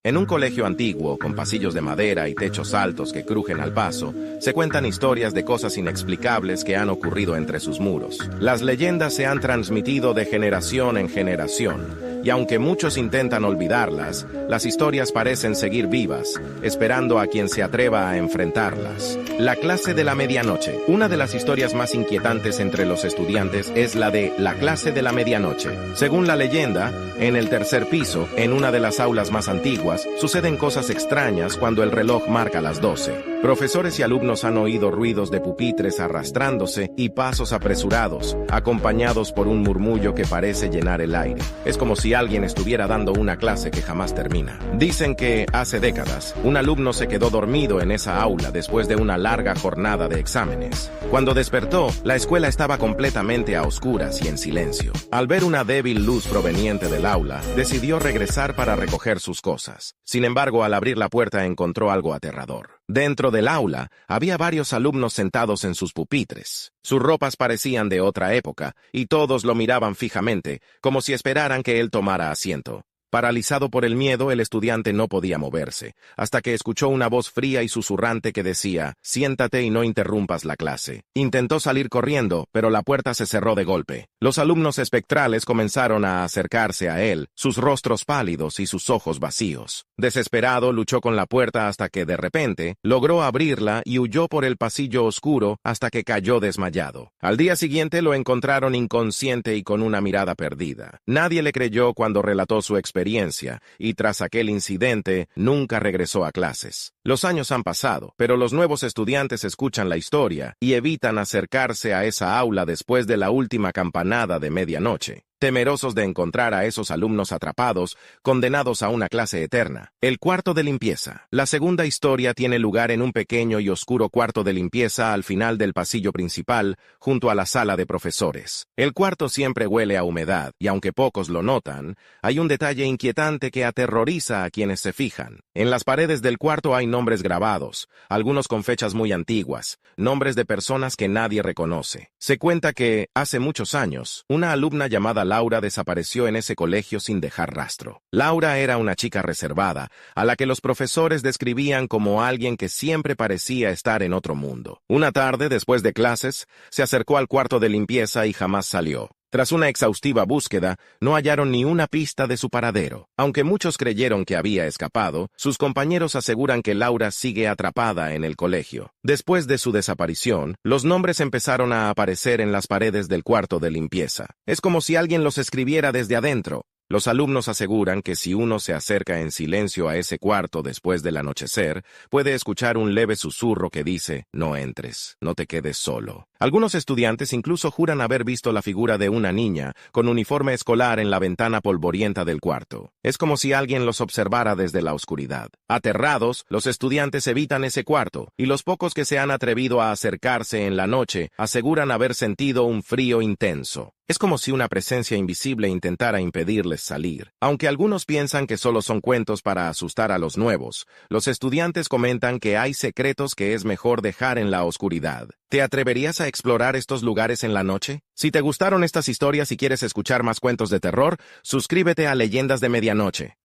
En un colegio antiguo, con pasillos de madera y techos altos que crujen al paso, se cuentan historias de cosas inexplicables que han ocurrido entre sus muros. Las leyendas se han transmitido de generación en generación, y aunque muchos intentan olvidarlas, las historias parecen seguir vivas, esperando a quien se atreva a enfrentarlas. La clase de la medianoche. Una de las historias más inquietantes entre los estudiantes es la de la clase de la medianoche. Según la leyenda, en el tercer piso, en una de las aulas más antiguas, suceden cosas extrañas cuando el reloj marca las 12. Profesores y alumnos han oído ruidos de pupitres arrastrándose y pasos apresurados, acompañados por un murmullo que parece llenar el aire. Es como si alguien estuviera dando una clase que jamás termina. Dicen que, hace décadas, un alumno se quedó dormido en esa aula después de una larga jornada de exámenes. Cuando despertó, la escuela estaba completamente a oscuras y en silencio. Al ver una débil luz proveniente del aula, decidió regresar para recoger sus cosas. Sin embargo, al abrir la puerta encontró algo aterrador. Dentro del aula, había varios alumnos sentados en sus pupitres. Sus ropas parecían de otra época, y todos lo miraban fijamente, como si esperaran que él tomara asiento. Paralizado por el miedo, el estudiante no podía moverse, hasta que escuchó una voz fría y susurrante que decía: «Siéntate y no interrumpas la clase». Intentó salir corriendo, pero la puerta se cerró de golpe. Los alumnos espectrales comenzaron a acercarse a él, sus rostros pálidos y sus ojos vacíos. Desesperado, luchó con la puerta hasta que, de repente, logró abrirla y huyó por el pasillo oscuro hasta que cayó desmayado. Al día siguiente lo encontraron inconsciente y con una mirada perdida. Nadie le creyó cuando relató su experiencia, y tras aquel incidente nunca regresó a clases. Los años han pasado, pero los nuevos estudiantes escuchan la historia y evitan acercarse a esa aula después de la última campanada de medianoche, temerosos de encontrar a esos alumnos atrapados, condenados a una clase eterna. El cuarto de limpieza. La segunda historia tiene lugar en un pequeño y oscuro cuarto de limpieza al final del pasillo principal, junto a la sala de profesores. El cuarto siempre huele a humedad, y aunque pocos lo notan, hay un detalle inquietante que aterroriza a quienes se fijan. En las paredes del cuarto hay nombres grabados, algunos con fechas muy antiguas, nombres de personas que nadie reconoce. Se cuenta que, hace muchos años, una alumna llamada Laura desapareció en ese colegio sin dejar rastro. Laura era una chica reservada, a la que los profesores describían como alguien que siempre parecía estar en otro mundo. Una tarde, después de clases, se acercó al cuarto de limpieza y jamás salió. Tras una exhaustiva búsqueda, no hallaron ni una pista de su paradero. Aunque muchos creyeron que había escapado, sus compañeros aseguran que Laura sigue atrapada en el colegio. Después de su desaparición, los nombres empezaron a aparecer en las paredes del cuarto de limpieza. Es como si alguien los escribiera desde adentro. Los alumnos aseguran que si uno se acerca en silencio a ese cuarto después del anochecer, puede escuchar un leve susurro que dice: «No entres, no te quedes solo». Algunos estudiantes incluso juran haber visto la figura de una niña con uniforme escolar en la ventana polvorienta del cuarto. Es como si alguien los observara desde la oscuridad. Aterrados, los estudiantes evitan ese cuarto, y los pocos que se han atrevido a acercarse en la noche aseguran haber sentido un frío intenso. Es como si una presencia invisible intentara impedirles salir. Aunque algunos piensan que solo son cuentos para asustar a los nuevos, los estudiantes comentan que hay secretos que es mejor dejar en la oscuridad. ¿Te atreverías a explorar estos lugares en la noche? Si te gustaron estas historias y quieres escuchar más cuentos de terror, suscríbete a Leyendas de Medianoche.